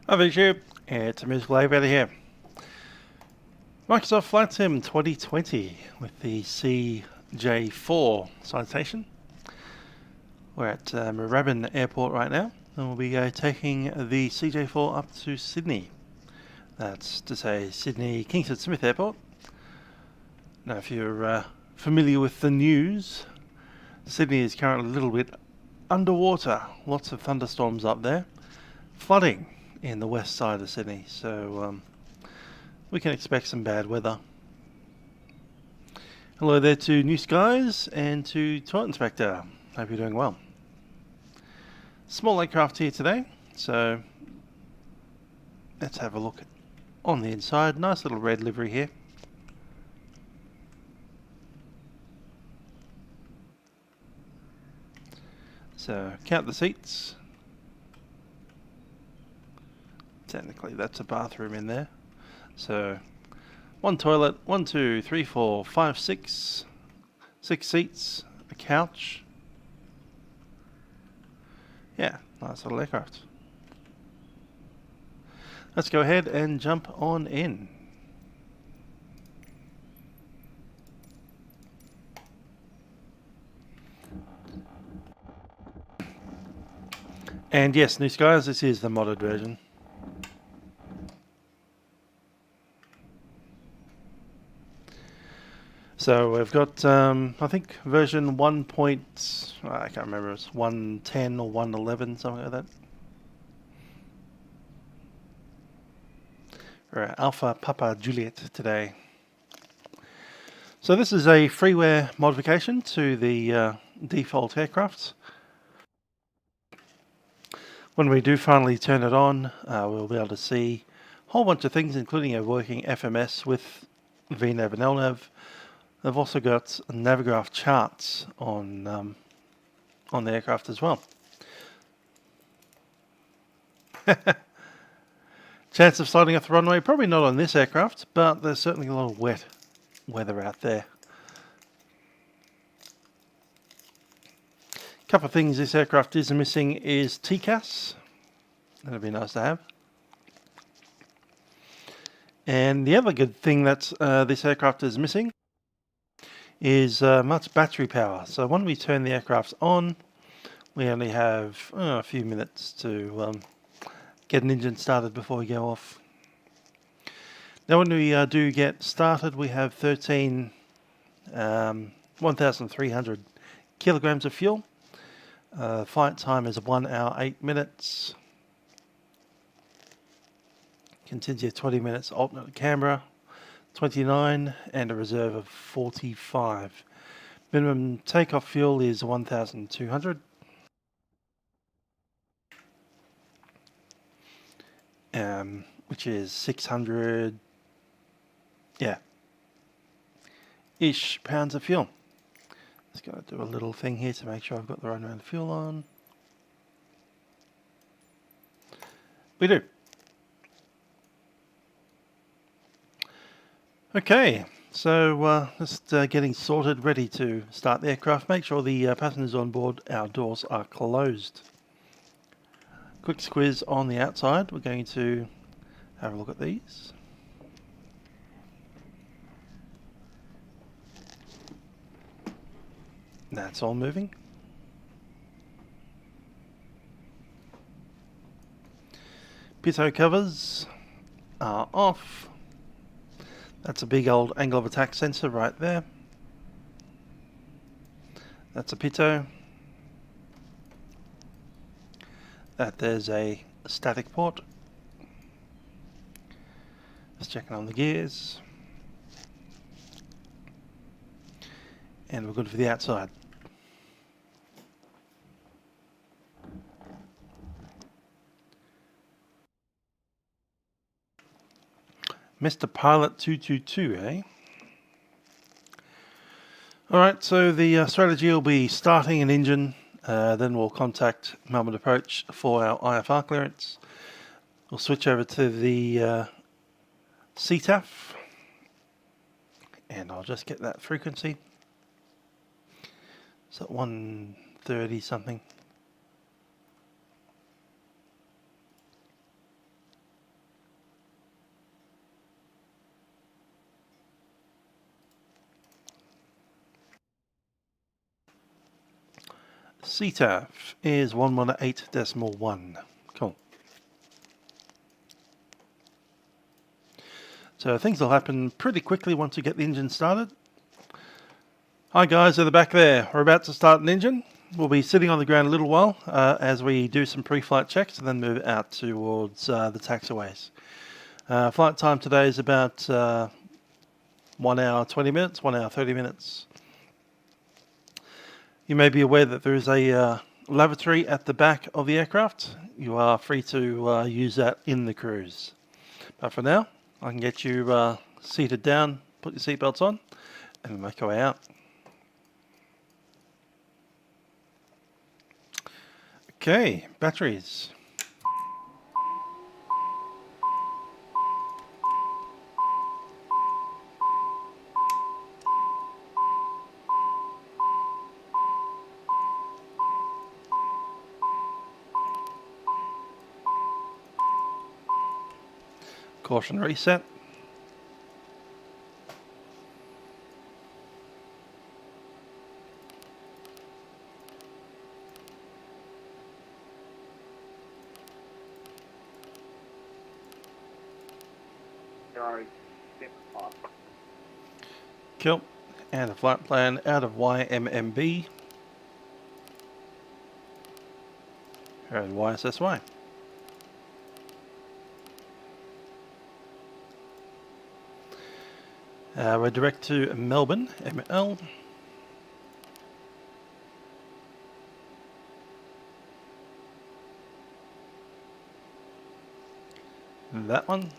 Hi YouTube, it's a musical over here. Microsoft Flight Sim 2020 with the CJ4 Citation. We're at Moorabbin Airport right now, and we'll be taking the CJ4 up to Sydney. That's to say Sydney Kingston Smith Airport. Now if you're familiar with the news, Sydney is currently a little bit underwater. Lots of thunderstorms up there. Flooding in the west side of Sydney, so we can expect some bad weather. Hello there to New Skies and to Toilet Inspector. Hope you're doing well. Small aircraft here today, so let's have a look on the inside. Nice little red livery here. So count the seats. Technically that's a bathroom in there. So one toilet, 1, 2, 3, 4, 5, 6 seats, a couch. Yeah, nice little aircraft. Let's go ahead and jump on in. And yes, New Skies, this is the modded version. So we've got, I think, version 1. I can't remember, it's 1.10 or 1.11, something like that. We're Alpha Papa Juliet today. So this is a freeware modification to the default aircraft. When we do finally turn it on, we'll be able to see a whole bunch of things, including a working FMS with VNav and LNav. They've also got Navigraph charts on the aircraft as well. Chance of sliding off the runway, probably not on this aircraft, but there's certainly a lot of wet weather out there. A couple of things this aircraft is missing is TCAS. That'd be nice to have. And the other good thing that this aircraft is missing is much battery power. So when we turn the aircraft on, we only have a few minutes to get an engine started before we go off. Now when we do get started, we have 1,300 kilograms of fuel. Flight time is 1 hour 8 minutes. Contingency of 20 minutes, alternate Canberra 29, and a reserve of 45. Minimum takeoff fuel is 1,200. Which is 600, ish pounds of fuel. Just got to do a little thing here to make sure I've got the right amount of fuel on. We do. Okay, so just getting sorted, ready to start the aircraft. Make sure the passengers on board our doors are closed. Quick squiz on the outside. We're going to have a look at these. That's all moving. Pitot covers are off. That's a big old angle of attack sensor right there. That's a pitot. There's a static port. Just checking on the gears. And we're good for the outside. Mr. Pilot 222, eh? Alright, so the strategy will be starting an engine, then we'll contact Melbourne Approach for our IFR clearance. We'll switch over to the CTAF, and I'll just get that frequency. So 130 something. CTAF is 118.1. Cool. So things will happen pretty quickly once you get the engine started. Hi guys at the back there, we're about to start an engine. We'll be sitting on the ground a little while as we do some pre-flight checks and then move out towards the taxiways. Flight time today is about 1 hour 20 minutes, 1 hour 30 minutes. You may be aware that there is a lavatory at the back of the aircraft. You are free to use that in the cruise. But for now, I can get you seated down, put your seatbelts on, and we'll make our way out. Okay, batteries. Caution reset. Cool. And a flight plan out of YMMB and YSSY. We're direct to Melbourne, ML. That one.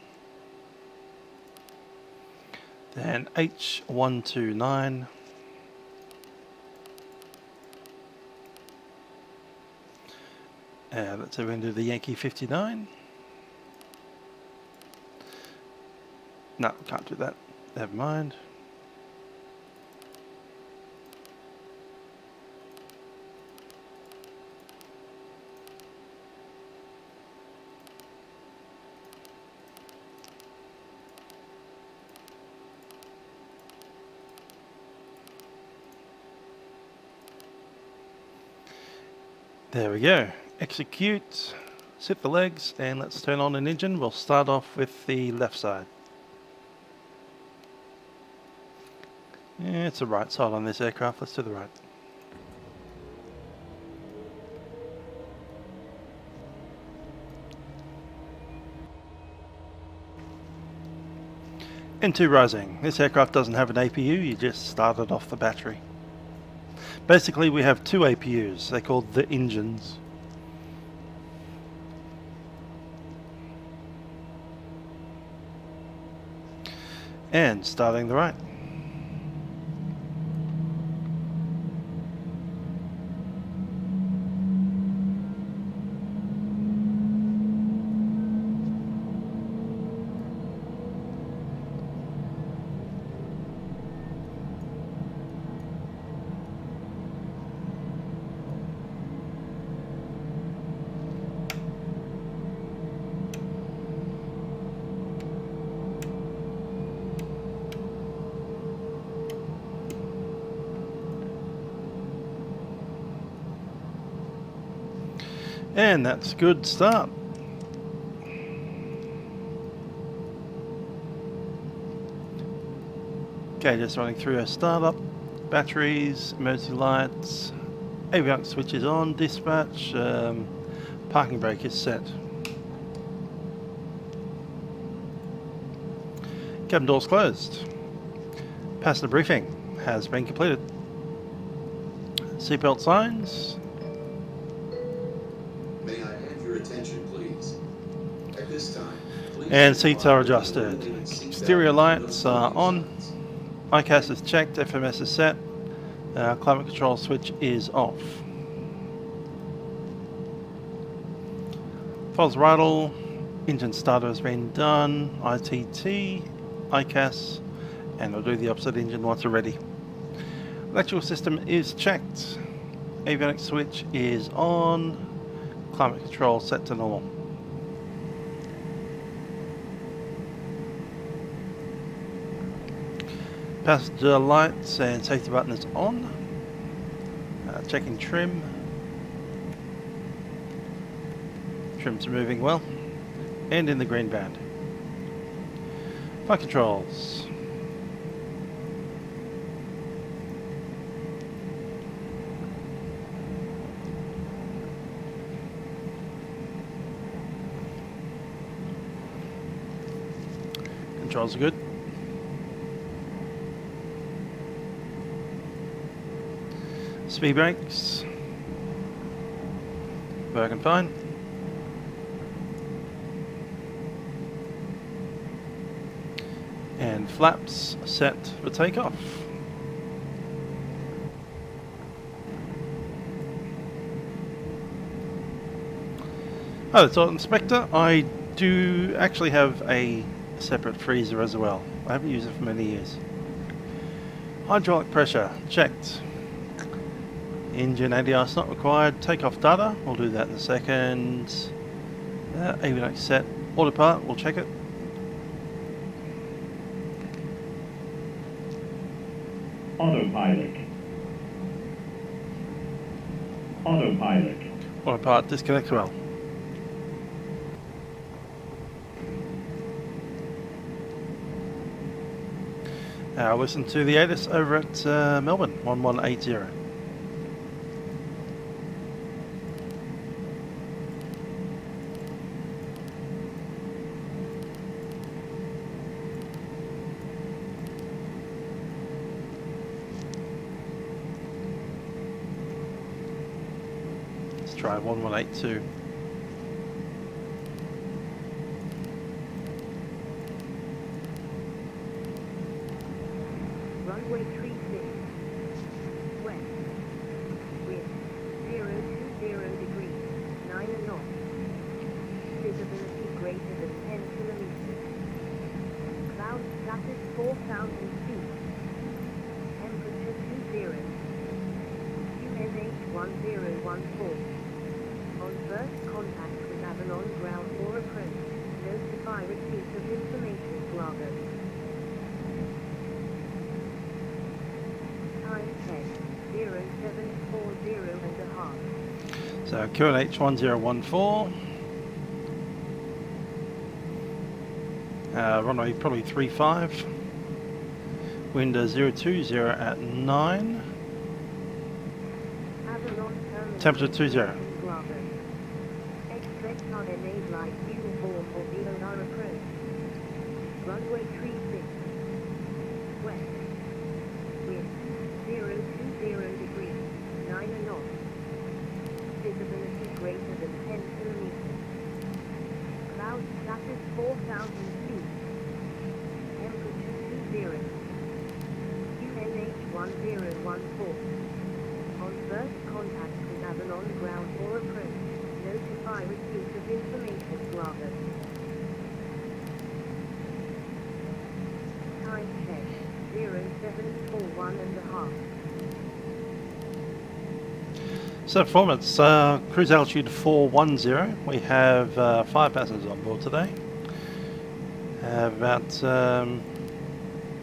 Then H129. Let's say we're going to do the Yankee 59. No, can't do that. Never mind. There we go. Execute, sit the legs, and let's turn on an engine. We'll start off with the left side. Yeah, it's the right side on this aircraft. Let's do the right. N2 rising. This aircraft doesn't have an APU, you just started off the battery. Basically we have two APUs, they're called the engines. And starting the right. And that's a good start. Okay, just running through our startup, batteries, emergency lights, avionics switch is on, dispatch, parking brake is set. Cabin doors closed. Passenger briefing has been completed. Seatbelt signs. May I have your attention, please? At this time, please and seats are adjusted. Exterior lights are on. ICAS is checked. FMS is set. Climate control switch is off. False throttle. Engine starter has been done. ITT, ICAS, and we'll do the opposite engine once we're ready. Electrical system is checked. Avionics switch is on. Climate control set to normal. Passenger lights and safety button is on. Checking trim. trims are moving well and in the green band. Flight controls. Controls are good. Speed brakes. Working fine. And flaps set for takeoff. Oh, the Throttle Inspector. I do actually have a separate freezer as well. I haven't used it for many years. Hydraulic pressure checked. Engine ATIS not required. Takeoff data, we'll do that in a second. Avionics set. Autopilot, we'll check it. Autopilot. Autopilot. Autopilot disconnect well. Listen to the ATIS over at Melbourne, 1180. Let's try 1182. Runway 36, west, wind 020 degrees, 9 knots, visibility greater than 10 kilometers, cloud status 4,000 feet, temperature 20, QNH 1014, on first contact with Avalon ground or approach, notify receipt of information Bravo. Time check, 0740 and a half. So QNH 1014. Runway probably 35. Wind 020 at 9. Avalon terminal. Temperature 20. Bravo. Expect on a light uniform or VOR approach. Runway 36. West. Wind 020 degrees, 9 knots. Visibility greater than 10 kilometers. Cloud status 4,000 feet. Temperature 20. QNH 1014. On first contact with Avalon ground or approach, notify receipt of information Bravo. Time check, 0741 and a half. So performance, cruise altitude 410. We have 5 passengers on board today. Have about,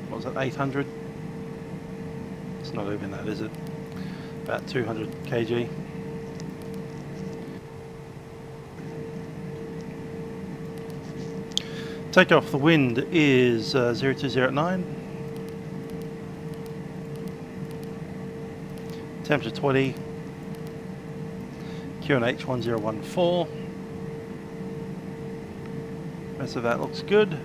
what was it, 800? It's not even that, is it? About 200 kg. Takeoff, the wind is 020 at 9. Temperature 20. QNH 1014. Rest of that looks good.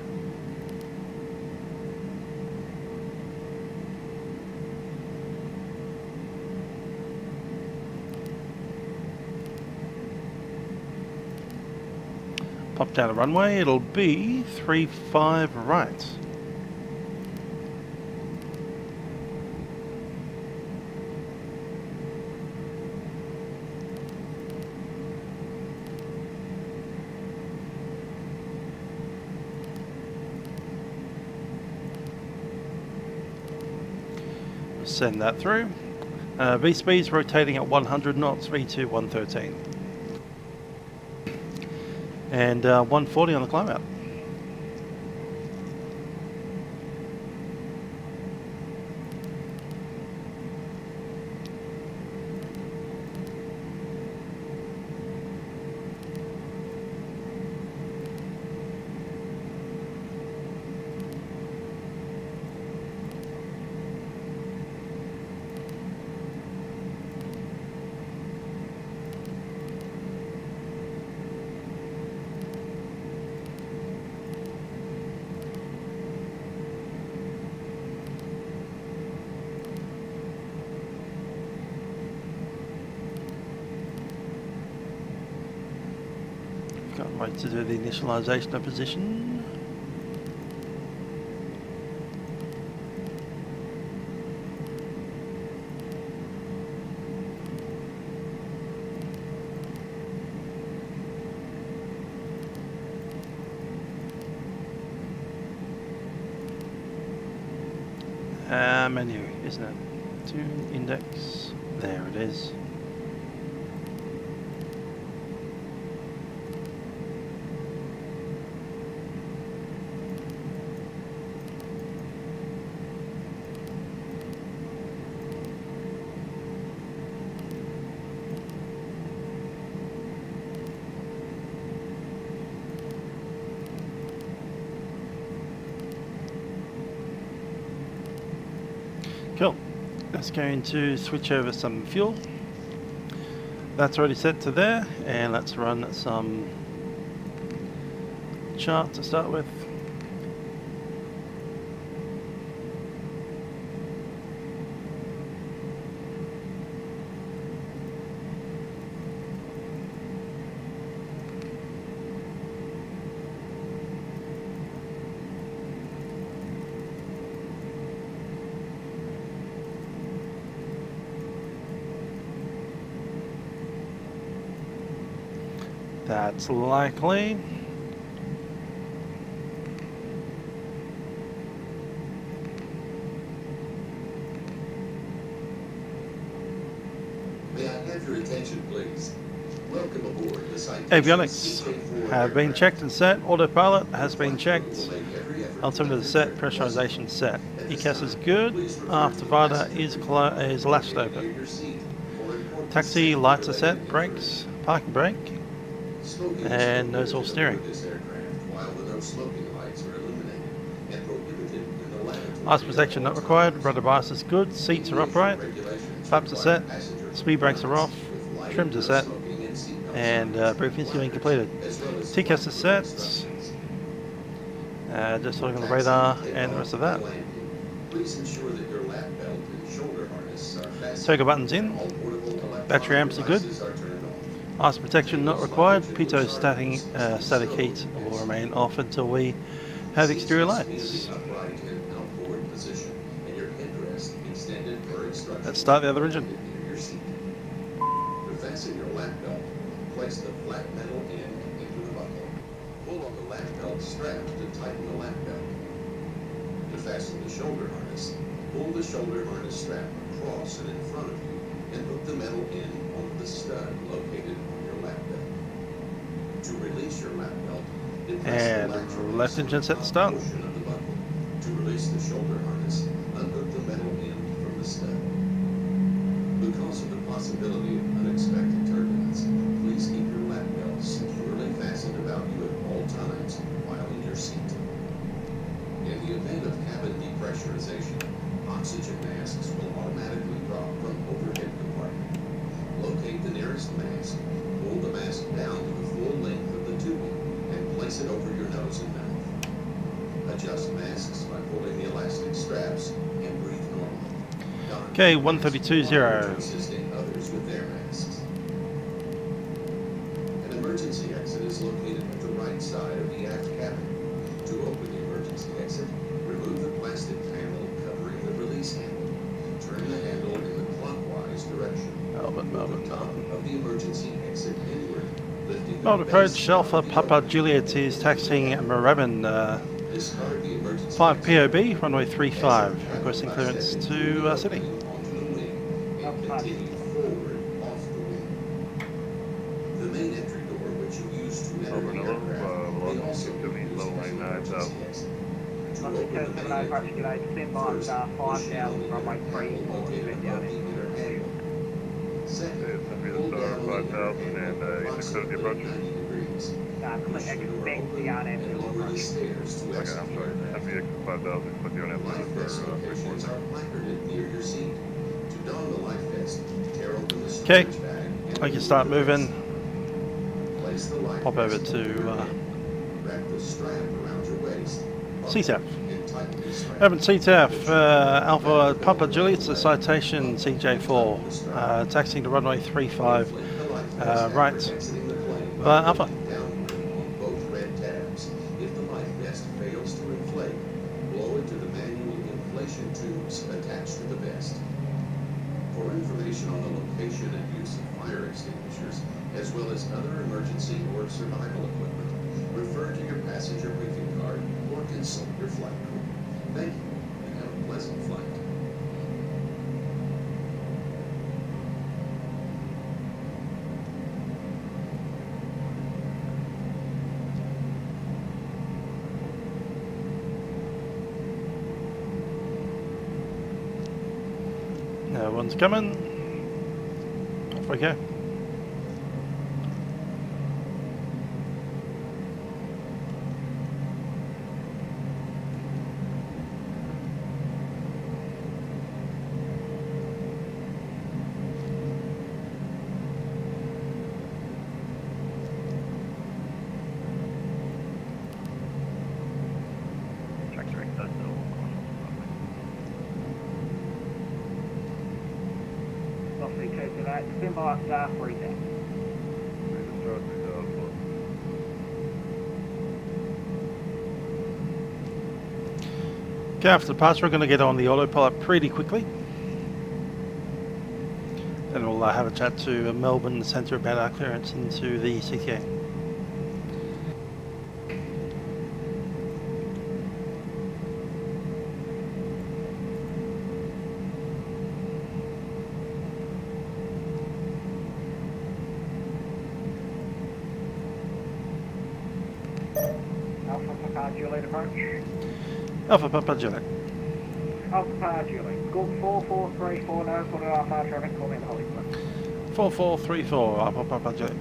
Pop down the runway, it'll be 35 right. Send that through. V speed's rotating at 100 knots, V2 113. And 140 on the climb out. Wait to do the initialization of position. Menu, isn't it? Tune index. There it is. Cool. That's going to switch over some fuel. That's already set to there, and let's run some chart to start with. That's likely. May I have your attention, please? Welcome aboard the Citation Avionics CJ4 have been aircraft. checked and set. Autopilot has been checked. We'll make every effort Altimeter to is set. protect your Pressurization set. At this ECAS is time, good. please refer to Afterburner the is passengers latched located open. near your seat for important Taxi safety lights are related set. Brakes. Parking brake. Smoking is And nose all prohibited steering. aboard this aircraft, while the no smoking lights are illuminated and prohibited in the lavatory. Ice protection not required. Rudder bias is good. Seats are upright. Flaps are set. Speed brakes are off. Trims are set. And briefing is being completed. TCAS is set. Just looking at the radar and the rest of that. Please ensure that your lap belt and shoulder harness are fastened. Toga buttons in. All portable Battery amps are good. devices are turned off. Ice protection not required. Pitot static heat will remain off until we have exterior lights. Upright and outboard position, and your headrest extended per instruction. Let's start the other engine. Near your seat. To fasten your lap belt, place the flat metal end into the buckle. Pull on the lap belt strap to tighten the lap belt. To fasten the shoulder harness, pull the shoulder harness strap across and in front of you, and hook the metal end onto the stud located on your lap belt. To release your lap belt, depress And the latch left release on engine the set to top start. portion of the buckle. To release the shoulder harness, unhook the metal end from the stud. Because of the possibility of unexpected turbulence, please keep your lap belt securely fastened about you at all times while in your seat. In the event of cabin depressurization, oxygen masks will automatically drop from overhead compartment. Locate the nearest mask, pull the mask down to the full length of the tubing, and place it over your nose and mouth. Adjust masks by pulling the elastic straps and breathe normally. Don Okay, 132.0. assisting others with their masks. An emergency exit is located at the right side of the aft cabin. To open the emergency exit, remove the plastic panel covering the release handle. Turn the handle in the clockwise direction. Melbourne, Move the top of the emergency exit inward, lifting the Bold approach. base Alpha of the Papa opening. Juliet is taxiing Moorabbin Discard the emergency 5 exit. POB, runway 35, requesting clearance to City. Onto the wing and continue forward off the wing. The main entry door, which you use to enter the aircraft, may also be used as an emergency exit. To open the main entry, stand by first, push down the runway inner 3, handle located above the inner handle. Second, pull down on the inner handle approximately 90 degrees. expect the RF And lower the stairs to exit the aircraft. 5000, put you on Life vest locations are placarded near your seat. To don the life vest, tear open the Okay, storage bag. and I can start remove the moving. vest. Place the life Pop over vest under to, your head. Wrap the strap around your waist. CTAF. And tighten the strap. Urban CTAF, Alpha Papa Juliet, the Citation CJ4, taxiing to runway 35, Inflate the life vest after right, exiting the plane by Alpha. pulling downward on information on the location and use of fire extinguishers, as well as other emergency or survival equipment, refer to your passenger briefing card or consult your flight crew. Thank you, and have a pleasant flight. No one's coming. Off we go. Stand by staff, read that. Okay, after departure, we're going to get on the autopilot pretty quickly. And we'll have a chat to Melbourne Centre about our clearance into the CTA. Juliet approach. Alpha Papa Juliet. Alpha Papa Juliet. Go 4434, no, put it off our traffic, call me in Hollywood. 4434, Alpha Papa Juliet.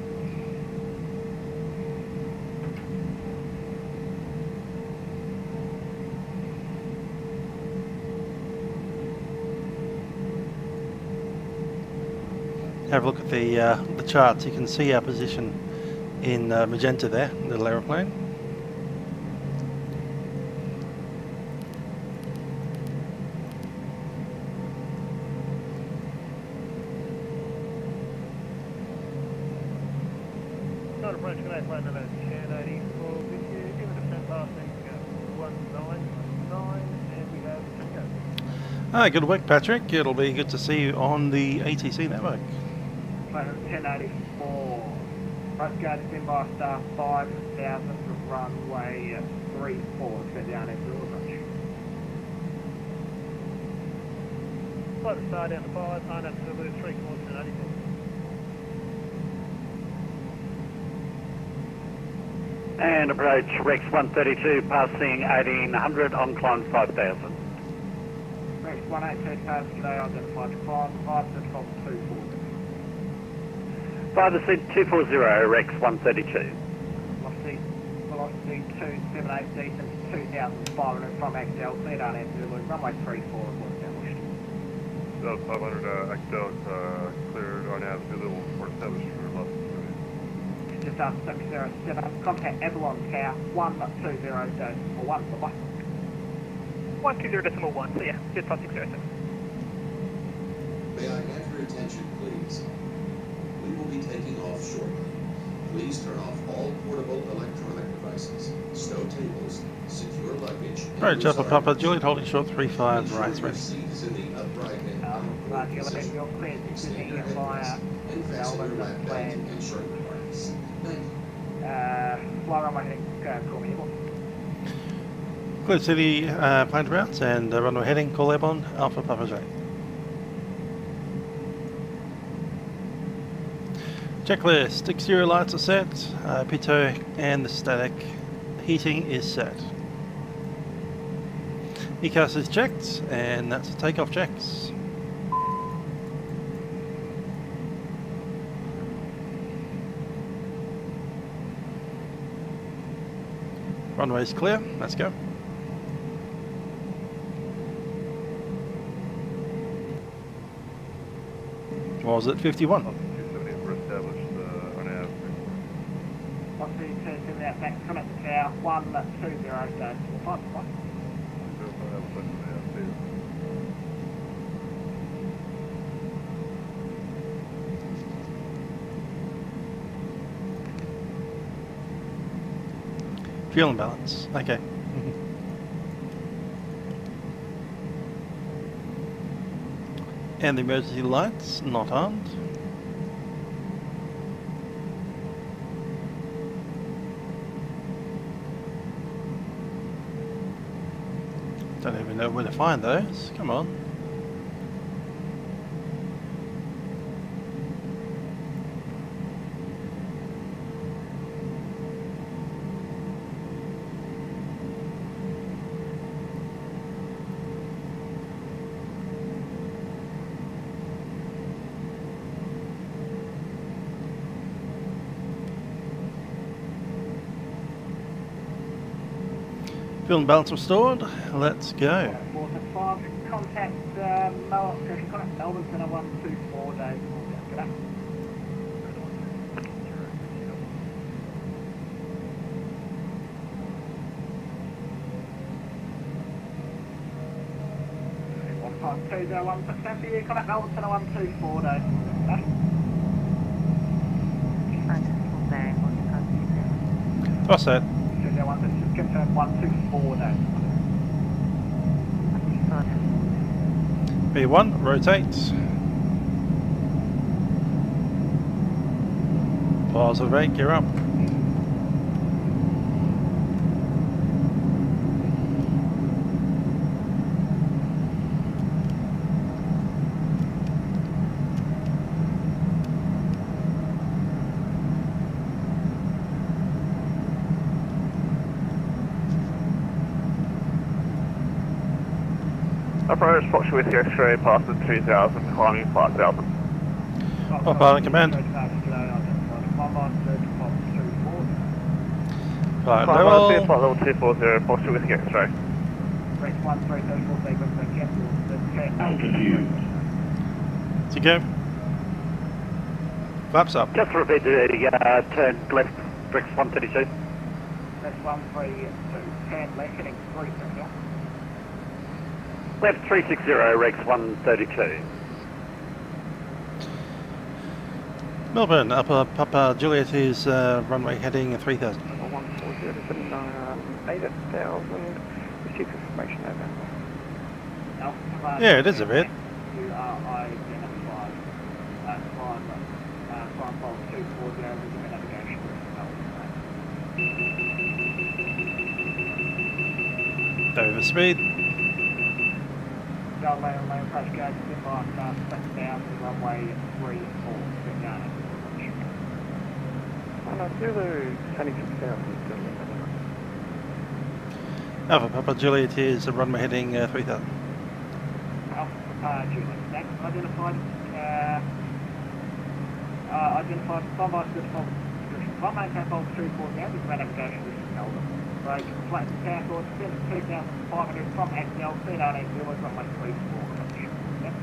Have a look at the charts. You can see our position in magenta there, little aeroplane. Good work, Patrick. It'll be good to see you on the ATC network. 1084. Coast Guard stand by staff 5000 from runway 34. Set down at Blue Approach. Flight to start down to 5, nine up to Blue 3, course 1084. And approach Rex 132, passing 1800 on climb 5000. Rex 182 passing today, identified to 5 Central 24. 240, Rex 132. Velocity 278 decent, 2500 from XL, clear down at Zulu, runway 34 was established. 500 XL cleared on out Zulu, report established for loss. Just after 607, contact Avalon Tower 120.1, bye-bye. 120.1, so yeah, just past 607. May I have your attention, please? We will be taking off shortly. Please turn off all portable electronic devices, stow tables, secure luggage, and Right, Alpha Papa Juliet, holding short 35, right, ready. seats in the upright and Juliet, you're cleared to extend your via headrest and fasten your lap belt and shirt harness. Thank you. Fly runway heading, call me airborne. Clear City planned routes and runway heading, call airborne, Alpha Papa Juliet. Checklist, exterior lights are set, pitot and the static heating is set. ECAS is checked, and that's the takeoff checks. Runway's clear, let's go. What was it, 51? 270 for established on out. Velocity 278 back, come at the tower 120, so 5 bye. Fuel imbalance, okay. And the emergency lights not armed. Don't even know where to find those. Come on. Fuel and balance restored. Let's go. 465, contact Melbourne Centre 124 days. Good day. Contact Melbourne Centre 124 days. What's that? Confirm 124 days. B1, rotate. Positive rate, gear up. Approach Fox with your X-ray, passing 2000, climbing 5000. Oh, pilot command. Flight level. Flight level 240, Fox with your X-ray. Altitude. To go. Flaps up. Just repeat the turn left, Rex 132. That's 132, turn left, heading 330. Left 360, Rex 132. Melbourne, Upper Papa Juliet is runway heading 3000. 140, 80,000, receive information over. Yeah, it is a bit. You are identified climb bolt 240 with navigation. Over speed. Down lane approach guide, stand by, start down to runway 34, get down into Oh no, Zulu, 76,000. Alpha Papa Juliet is runway heading 3000. Alpha Papa Juliet, next identified standby certified description. One maintain bolt 240 with navigation, this is Melbourne. Break, flat tackle, 2,500 from XL, speed out 80, runway 34. Yep.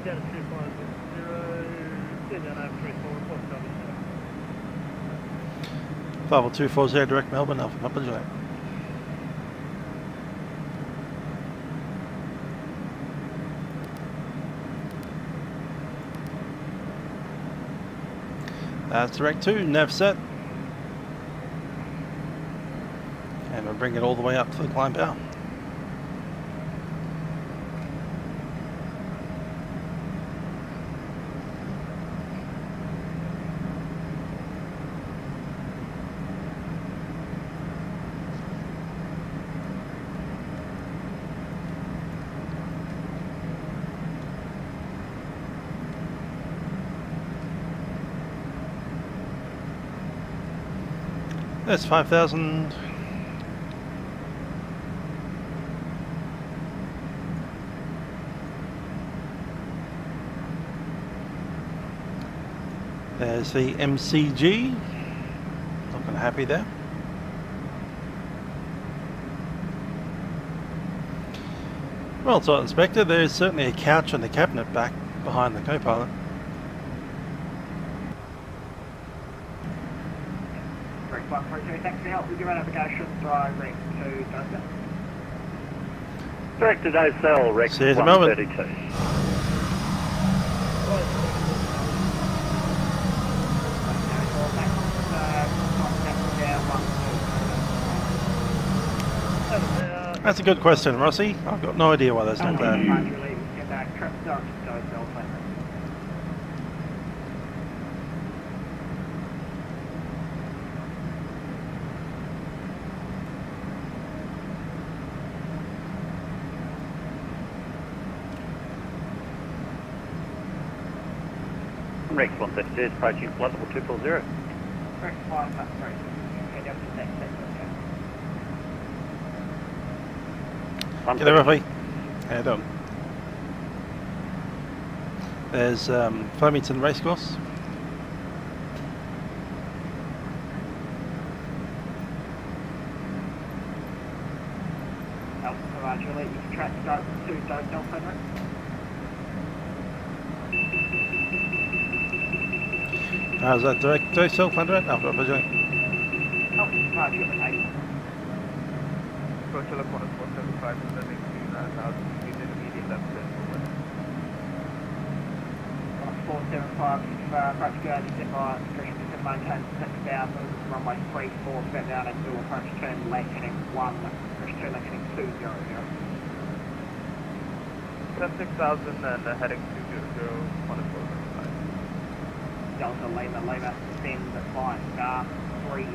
Down to 250, yeah, down over 34, report to W. 50240 direct Melbourne, Alpha Papa Juliet. That's direct 2, nav set. And we'll bring it all the way up to the climb power. That's 5,000. There's the MCG. Looking happy there. Well, so Inspector, there's certainly a couch and a cabinet back behind the co-pilot. Rex 132, thanks for your help with your navigation, direct to Dover. Direct to Docell, Rex See you at the moment. 132. That's a good question, Rossi. I've got no idea why there's no cloud. Trip direction to Hotel Center. Rex 132 is approaching flight level 240. Rex 133. Head up to that sector, okay. Get there, Ruffy. How you doing? There's Flemington Racecourse. Alpha Roger, let you track start to Hotel Center. How's that direct to Self-Hundred? Alpha Roger. Alpha Roger, 8. Approach Telephone is 475 descending to 9,000 feet in immediate left turn forward. 475, approach guidance at my discretion to maintain 6,000, runway 34, set down and do approach turn left heading 1, approach turn left heading 200. 10,600 and heading 200 on a 475. Delta Lima, send the flight star 3,000,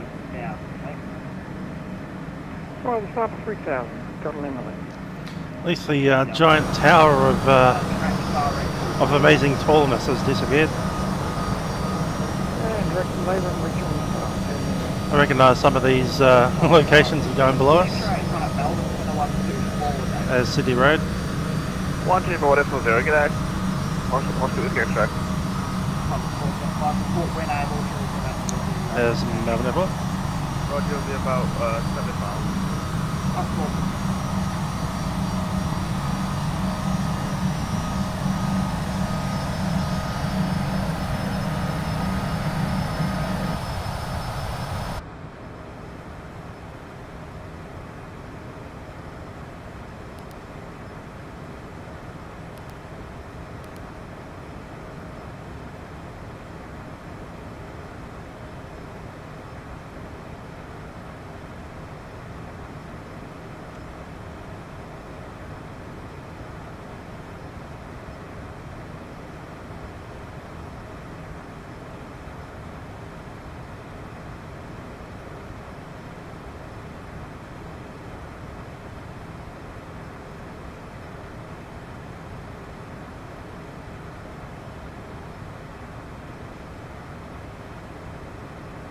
okay? Well, the start for 3,000. Got a Lima. At least the giant tower of amazing tallness has disappeared. And direct Lima and reach on the start. I recognise some of these locations are going below us. As City Road. 124.0, g'day. Oscar with track. There's Melbourne Airport. Roger, will be about 7 miles.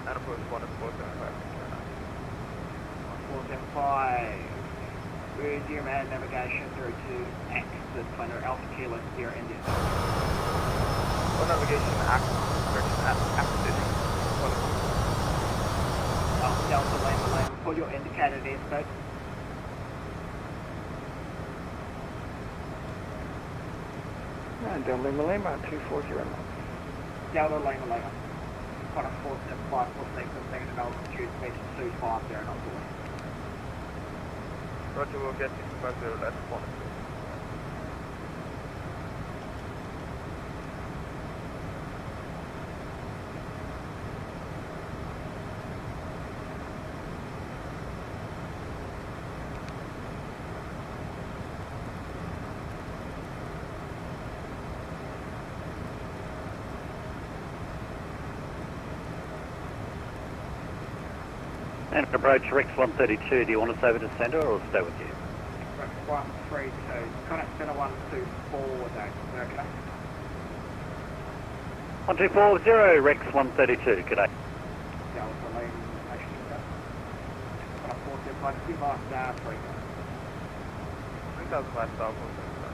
And approach 124.75. 475. Resume and navigation through to exit planner Alpha Kilo Sierra India. Well, navigation acquisition. Alpha Delta Lima, pull your indicator there, folks. And Delta Lima, 240 knots. Delta Lima. Quite a 475, 46, and altitude, meter 250 knots away. Roger, we'll get 650 left corner. And approach Rex 132, do you want us over to centre or stay with you? Rex 132, contact center 124, okay? 1240, Rex 132, g'day. Delta Lima, nation, okay? 475, 2 miles down, 3. 3,000 lifestyle, 475.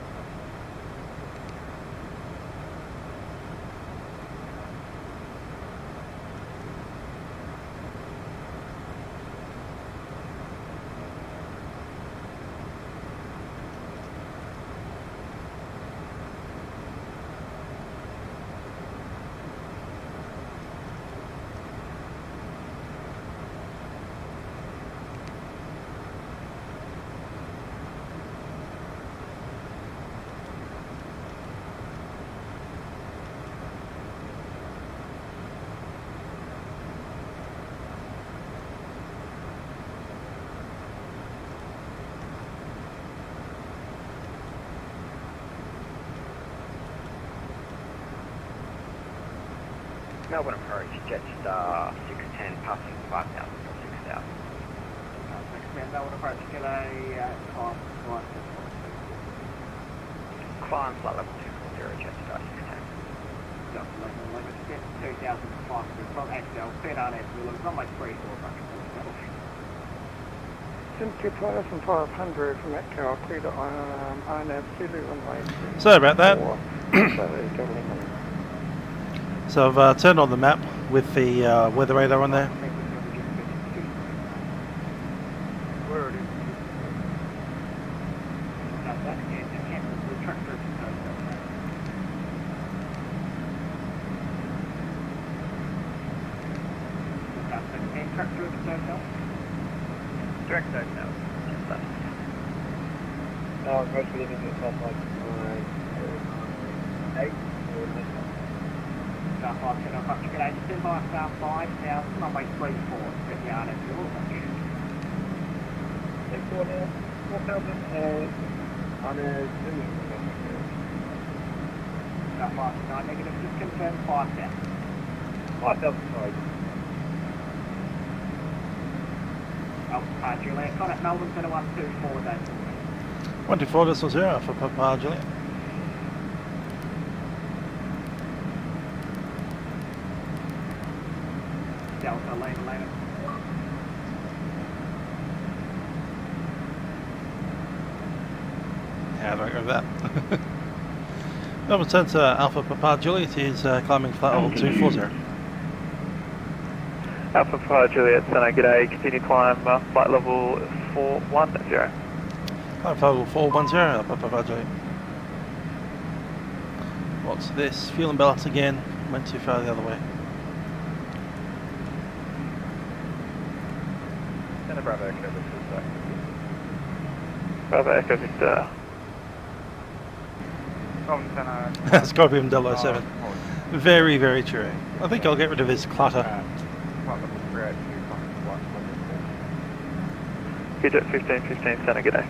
Melbourne approach, Jetstar 610, passing 5,000 or 6,000. Melbourne approach, get a Climb flight level 240, Jetstar 610. Just limit, set 2,500 from XL, set on We'll look runway 3400. Since 2,500 from that tower, clear to INAV Zulu runway. Sorry about that. So doubling on. So I've turned on the map with the weather radar on there. Where it is. Direct direct now. Just left. No, I'm mostly leaving this on like 8 or this one. South 5, set up, you can stand by South 5,000, runway 34, set the RNF fuel. Take 4 now, 4,000 on a Zulu. South 5, 9 negative, just confirm 5,000. 5,000, sorry. Alpha Juliet, contact Melbourne Centre 124, day 124, this was 0 for Papa Juliet. Delta, later. Yeah, I don't go with that. Melbourne Centre Alpha Papa Juliet is climbing flight level 240. Alpha Papa Juliet, Cessna, g'day, continue climb, flight level 410. Flight level 410, Alpha Papa Juliet. What's this? Fuel and balance again, went too far the other way. And a Bravo Echo Victor. Bravo Echo Victor. Scorpion 007. Very, very true. I think I'll get rid of this clutter. Gidget 1515, Cessna, g'day.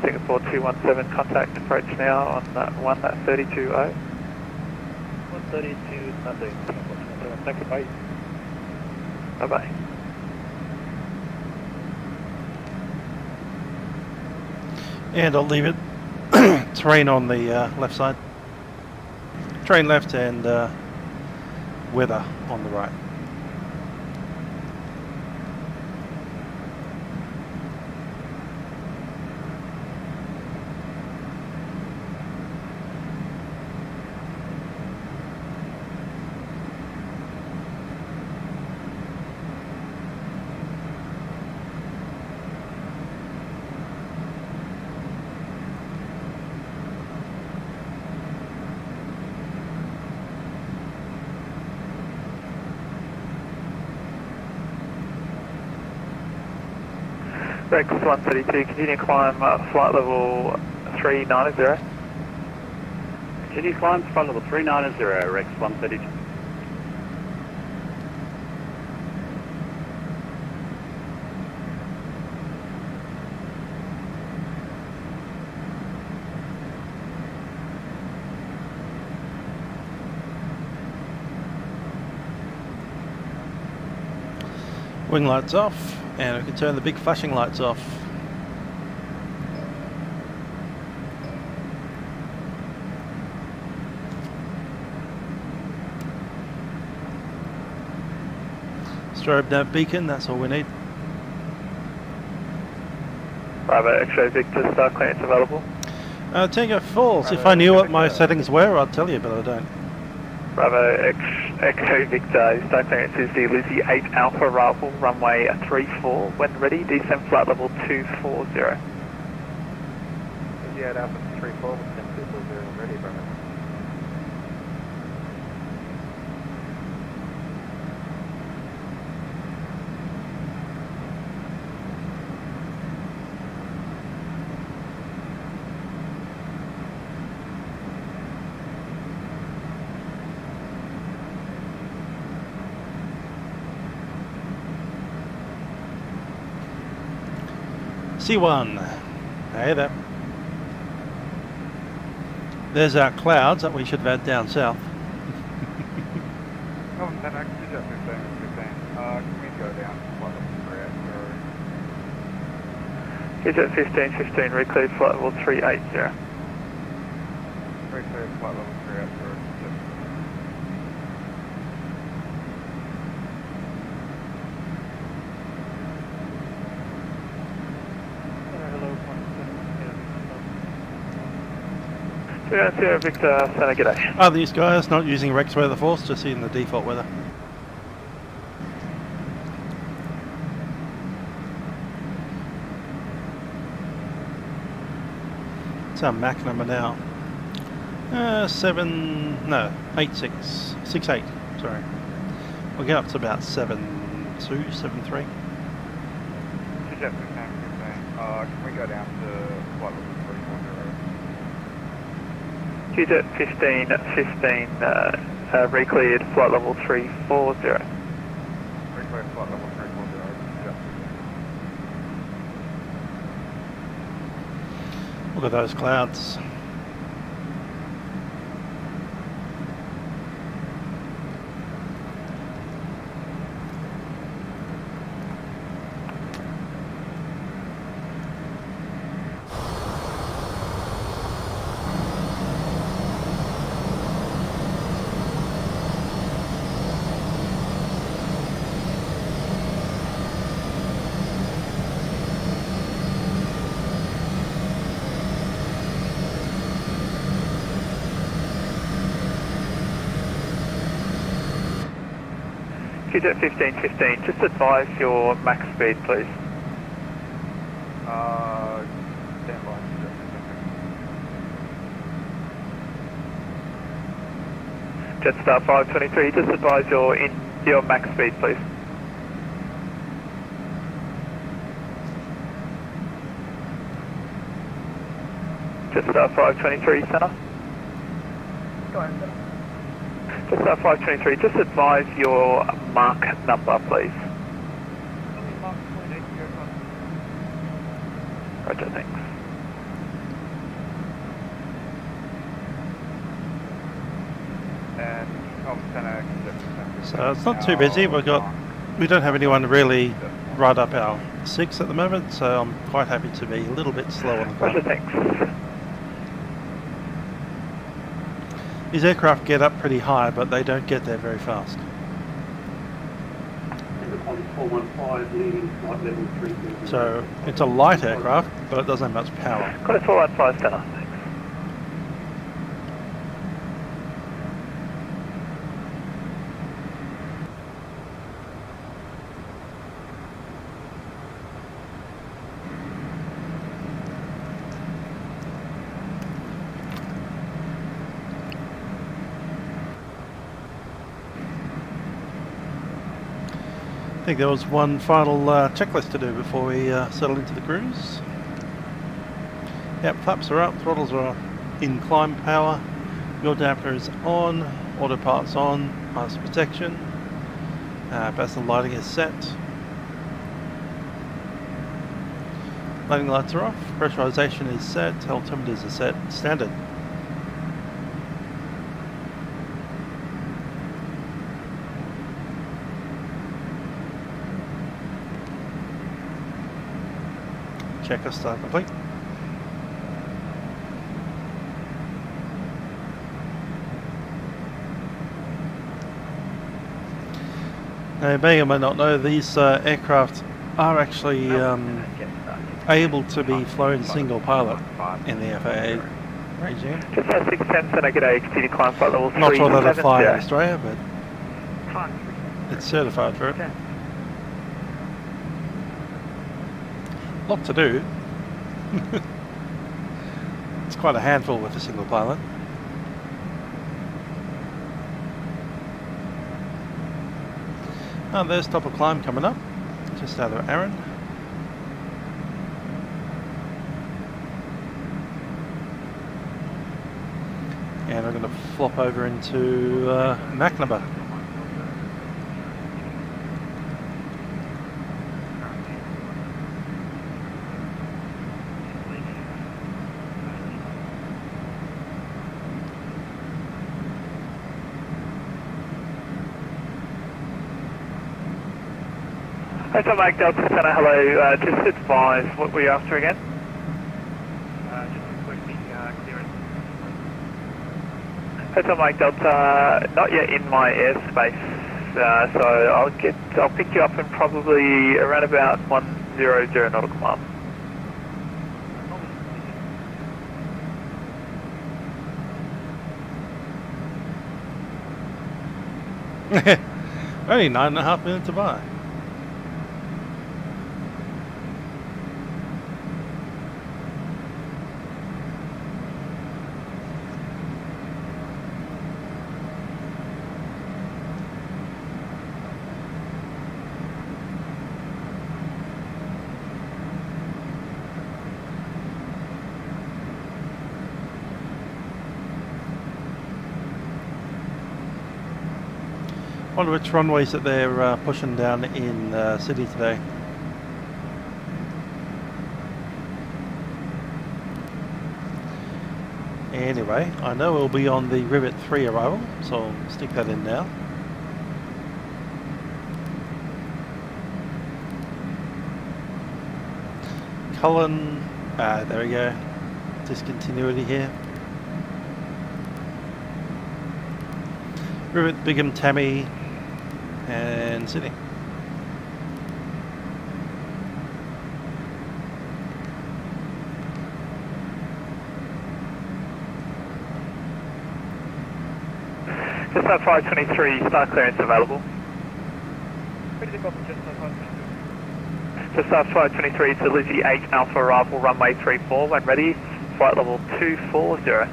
Singapore 217, contact approach now on 1320. 132, nothing. Thank you, bye. Bye bye. And I'll leave it terrain on the left side. Terrain left and weather on the right. Rex 132, continue climb flight level 390. Continue climb flight level 390, Rex 132. Wing lights off, and we can turn the big flashing lights off. Strobe nav beacon, that's all we need. Bravo X-ray Victor, star clearance available. Tango Falls, if I knew what my settings were, I'd tell you, but I don't. Bravo X Echo Victor, star clearance is the Lizzie 8 Alpha Rifle, runway 34. When ready, descend flight level 240. Lizzie 8 Alpha 34, descend 240, ready, Bravo. C1. Hey there. There's our clouds that we should have had down south. Oh, then I can just 15. Can we go down to flight level 380? CJ 15, reclear flight level 380. Reclear flight level 380. Sierra Victor, Santa, g'day. Are these guys not using Rex weather force, just using the default weather? What's our Mac number now? 68, sorry. We'll get up to about 72, 73. CJ 15. Can we go down to flight level 340? CJ 15, recleared flight level 340. Reclear flight level 340. Look at those clouds. CJ 15, just advise your max speed, please. Stand by. Jetstar 523, just advise your max speed, please. Jetstar 523, center. Go ahead, sir. Jetstar 523, just advise your mark number, please. Mark 28, Roger, thanks. And Santa, So it's not too busy. We don't have anyone really right up our 6 at the moment, so I'm quite happy to be a little bit slow on the Roger, ground. thanks. These aircraft get up pretty high, but they don't get there very fast. So it's a light aircraft, but it doesn't have much power. Code 415, center. I think there was one final checklist to do before we settle into the cruise. Yep, flaps are up, throttles are in climb power, yaw dampener is on, autopilot's on, master protection, passenger lighting is set, landing lights are off, pressurization is set, altimeters are set, standard. Checklist complete. Now, you may or may not know, these aircraft are actually able to be flown single pilot in the FAA regime. Just 610, center, g'day, continue climb flight level 370. Not sure that they fly in Australia, but it's certified for it. Lot to do. It's quite a handful with a single pilot. Oh, there's top of climb coming up, just out of Aaron. And we're going to flop over into Mac number. Hotel Mike Delta Center, hello. Just advise, what were you after again? Just requesting clearance. Hotel Mike Delta, not yet in my airspace, so I'll pick you up in probably around about 100 nautical miles. Only 9.5 minutes to buy. I wonder which runways that they're pushing down in city today. Anyway, I know we'll be on the Rivet 3 arrival, so I'll stick that in now. Cullen, there we go. Discontinuity here. Rivet, Bigham, Tammy, and Sydney. Just up 523, start clearance available. Ready to copy, just up 523. Just up 523 to Lizzie 8 Alpha arrival, runway 34, when ready, flight level 240.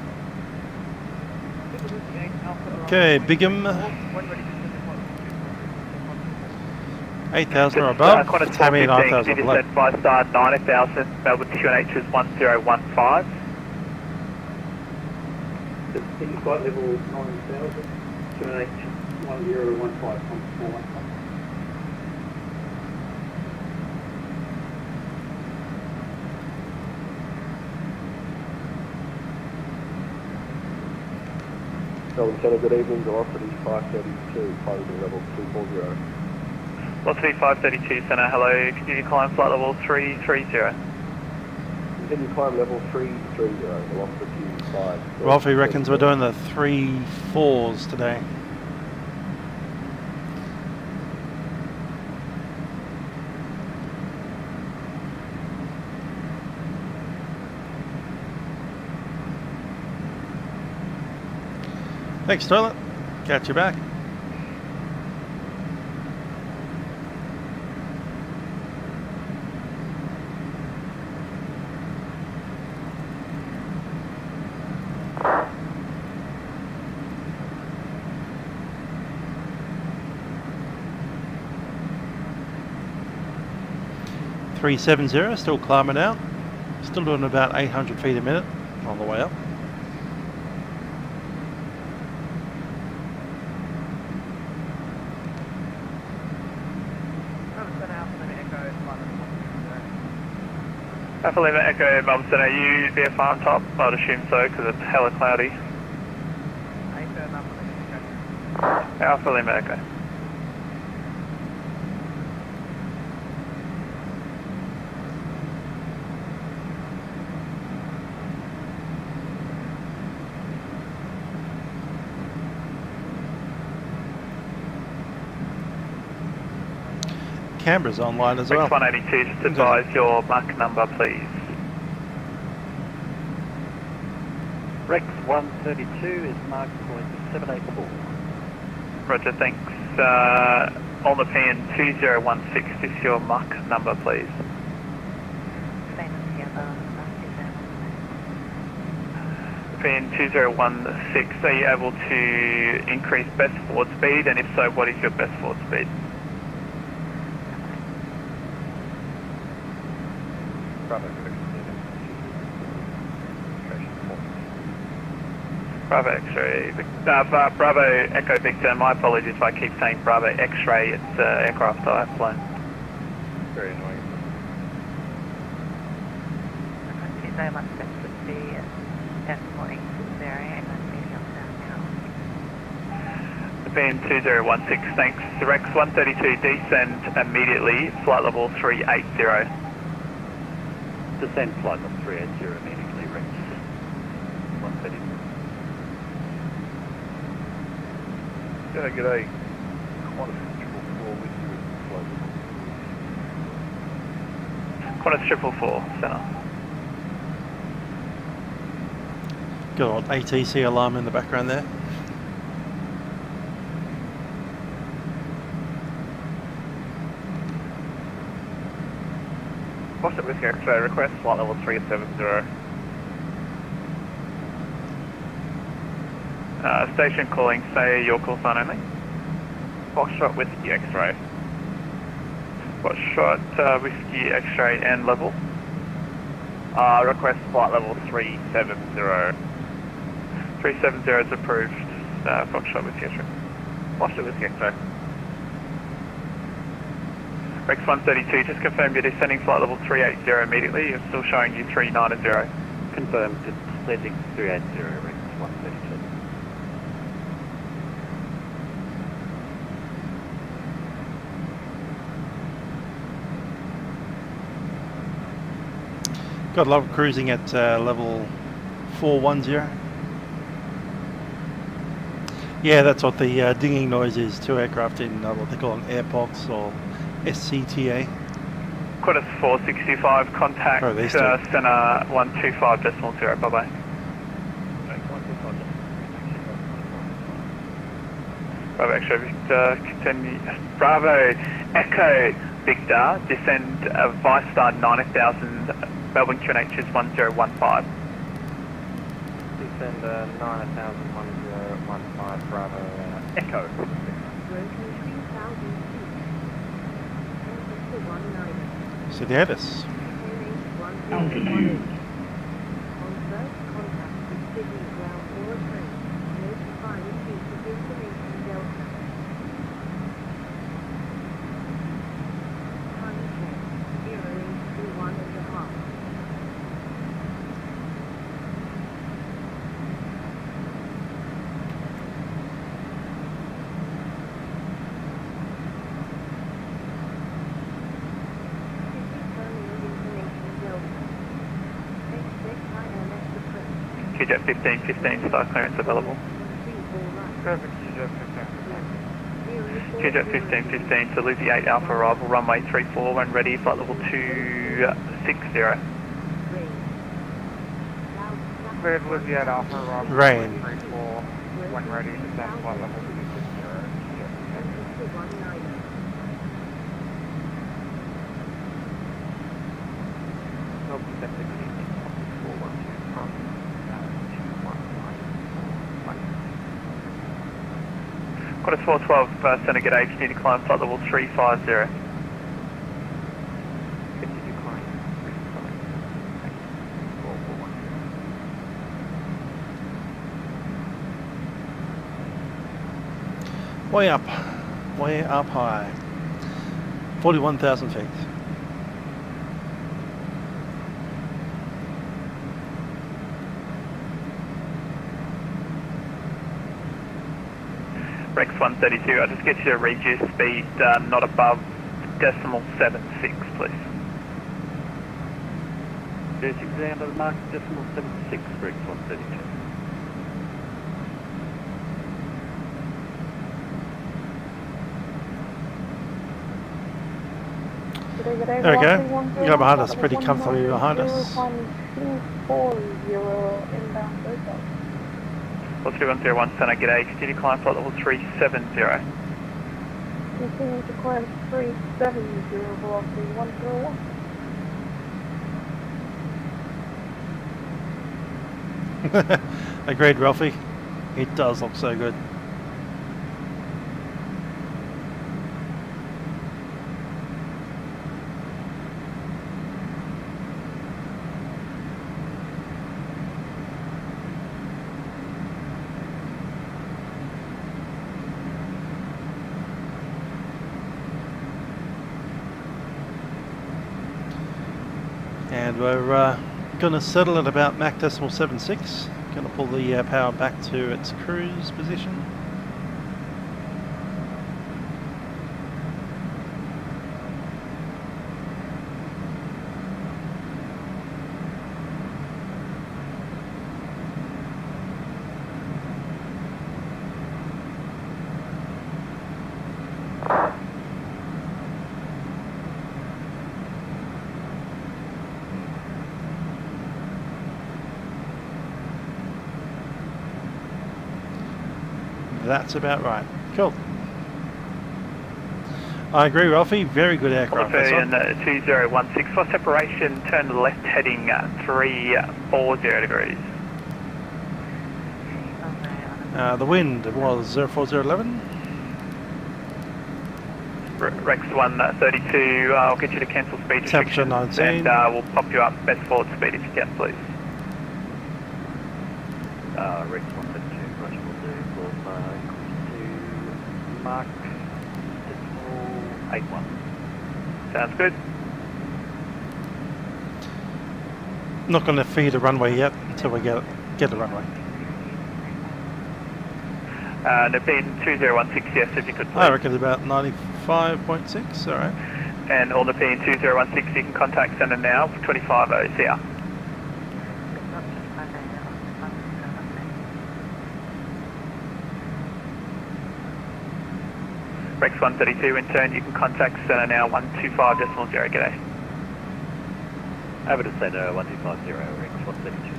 Okay, Bigham, 8,000 or above, Tammy 9,000 or below. Descent by star 90,000, Melbourne QNH is 1015. Descent flight level 9,000, QNH 1015. Melbourne Centre, good evening. Velocity 532, climbing level 240. Velocity 532 Centre, hello. Continue climb flight level 330. Continue climb level 330, velocity 5. Rolfie reckons we're doing the 3-4s today. Thanks, Toilet. Catch you back. .370, still climbing out. Still doing about 800 feet a minute on the way up. Alpha Lima Echo Melbourne Centre, are you VFR on top? I'd assume so because it's hella cloudy. Alpha Lima Echo. Canberra's online as well. X182, just advise your Mach number, please. Rex 132 is marked point 784. Roger, thanks. On the PN 2016, just your Mach number, please. PN 2016, are you able to increase best forward speed? And if so, what is your best forward speed? Bravo X-ray, Bravo Echo Victor, my apologies if I keep saying Bravo X-ray, it's aircraft I've flown. Very annoying. So much best would be definitely very and then maybe up down now. The Bin 2016, thanks. Rex 132, descend immediately, flight level 380. Descend flight level 380 immediately, Rex 132. Yeah, g'day. Qantas 444 with you at flight level. Qantas 444, centre. Got an ATIS alarm in the background there. Foster Whiskey X-ray, request flight level 370. Station calling, say your call sign only. Foxtrot Whiskey X-ray. Foxtrot Whiskey X-ray and level. Request flight level 370. 370 is approved. Foxtrot Whiskey X-ray. Foster Whiskey X-ray. Rex 132, just confirm you're descending flight level 380 immediately. You're still showing you 390. Confirmed, descending 380, Rex 132. Got a lot of cruising at level 410. Yeah, that's what the dinging noise is. Two aircraft in what they call an airbox or SCTA. Qantas 465, contact center 125.0. Bye bye. Bravo X-ray Victor, continue. Bravo Echo Victor, descend Vistar 90,000, Melbourne QNH is 1015. Descend 90,1015, Bravo Echo. So the ATIS. QJet 1515, star clearance available. QJet 1515 to Lucy 8 Alpha arrival, runway 34 when ready, flight level 260. Cleared Lucy 8 Alpha arrival, Rain. 34 when ready, descend flight level 260. Qantas 412, center get H, need to climb flight level 350. Continue climb 350. Way up high. 41,000 feet. Rex 132, I'll just get you to reduce speed not above decimal 76, please. Reduce exam to the mark decimal 76, Rex 132. There we go. You got behind us, pretty comfortably behind us. 43101 center get H, continue climb flight level 370. Continue to climb 370, velocity 101. Agreed, Ralphie. It does look so good. And we're going to settle at about Mach decimal 76. Going to pull the power back to its cruise position. That's about right. Cool. I agree, Ralphie. Very good aircraft. And 2016 for separation, turn left heading 340 degrees. The wind was 04011. Rex 132, I'll get you to cancel speed Temperature restrictions 19. and we'll pop you up best forward speed if you can, please. Rex 132, Roger will do, to Mark 81. Sounds good. Not going to feed a runway yet until we get the runway. Neptune 2016, yes, if you could please. I reckon it's about 95.6, alright. And all Neptune 2016, you can contact Center now for 25 OCR. Rex 132, in turn, you can contact Center now 125.0, g'day. Over to Center 1250, Rex 132.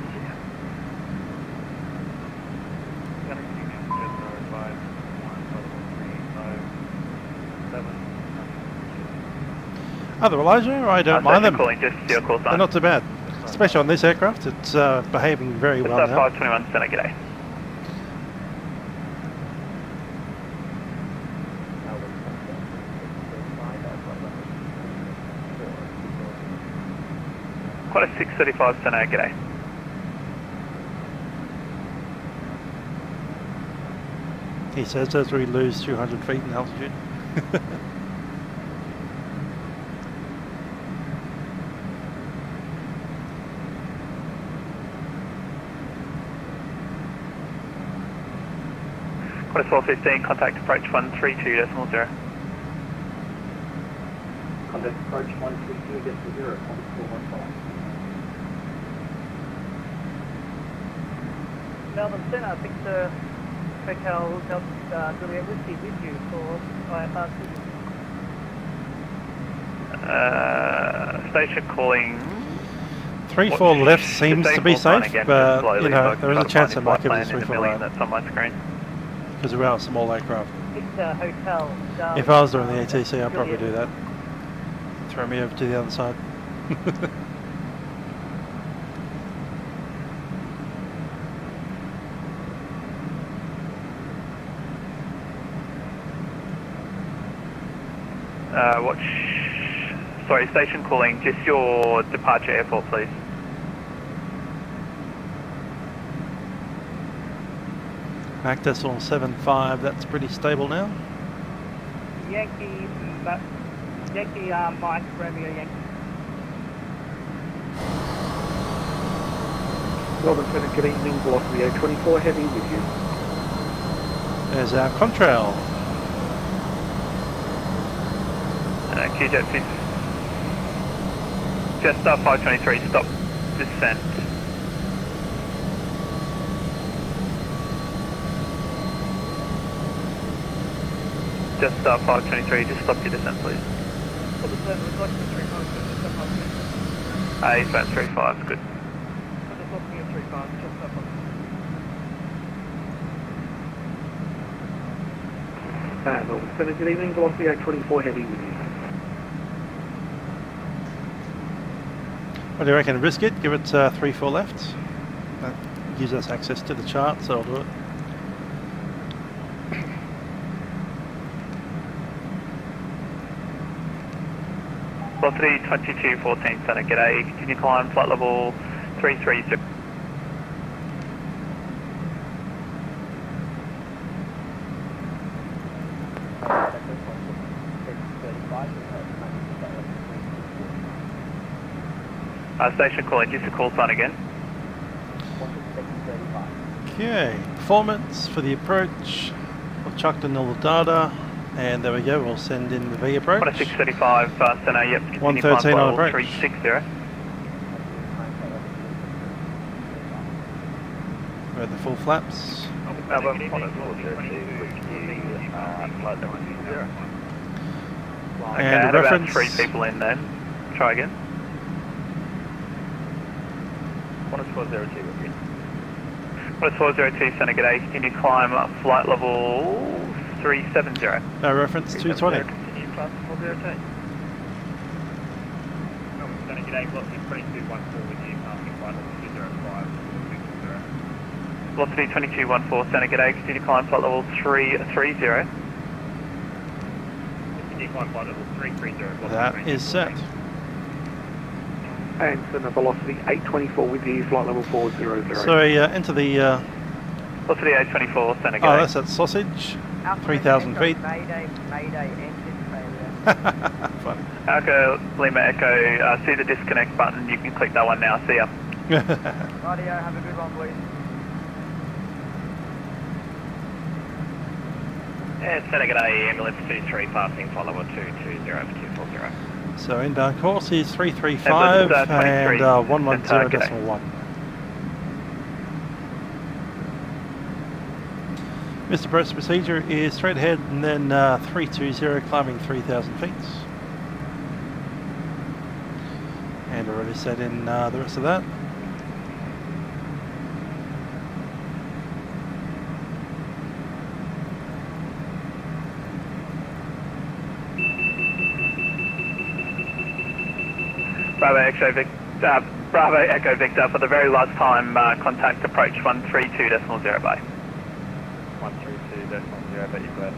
Other Elijah, I don't mind them. Calling, just your call sign. They're not too bad. Especially on this aircraft, it's behaving very well now. 521 Center, g'day. Quite a 635 Center, g'day. He says as we lose 200 feet in altitude. Quite a 1215, contact approach 132.0. Contact approach 132.0, contact 415. Melbourne Centre, Victor Hotel Juliet Whiskey with you for IFRC. Station calling. 3-4 left seems to be safe, but you know, there is a chance it might give us 3-4 right. That's on my screen. Because we are a small aircraft. Victor Hotel. If I was doing the ATC, I'd probably do that. Throw me over to the other side. Sorry, station calling, just your departure airport, please. Mac decimal 75, that's pretty stable now. Yankee Mike Romeo Yankee. Melbourne Centre, good evening, Velocity 824 Heavy with you. There's our contrail. QJet just 523, stop descent. Just 523, just stop your descent, please. Eastbound 35, good. Melbourne Centre, good evening, Velocity 824 Heavy with you. What do you reckon? Risk it? Give it 3-4 left. That gives us access to the chart, so I'll do it. Velocity 2214 Center, g'day. Continue climb, flight level 330. Station calling, just a call sign again. Okay, performance for the approach. I've chucked in all the data, and there we go, we'll send in the V approach. 635 Center, yep. 113 on approach. 360. We're at the full flaps. Okay, And I had reference. about 3 people in then. Try again. 10402 with you. West 402 Center, g'day. Continue climb flight level 370. Reference 220. Continue climb 402. Center, g'day. Velocity 2214 with you, passing flight level 205. Velocity 2214 Center, g'day. Continue climb flight level 330. Continue climb flight level 330. That is set. And center velocity 824 with you, flight level 400. Sorry, enter the... Velocity 824 Center, oh, g'day. that's at Sausage. 3,000 feet. Mayday, engine failure. Funny. Echo, Lima Echo, see the disconnect button, you can click that one now, see ya. Radio, have a good one, please. Yeah, Center, g'day, ambulance 23 passing flight level 220 for 240. So inbound course is 335 and 110.1. Mr. Brett's procedure is straight ahead and then 320 climbing 3,000 feet. And already set in the rest of that. Bravo Echo Victor, for the very last time, contact approach 132.0 by. 132.0, but you've got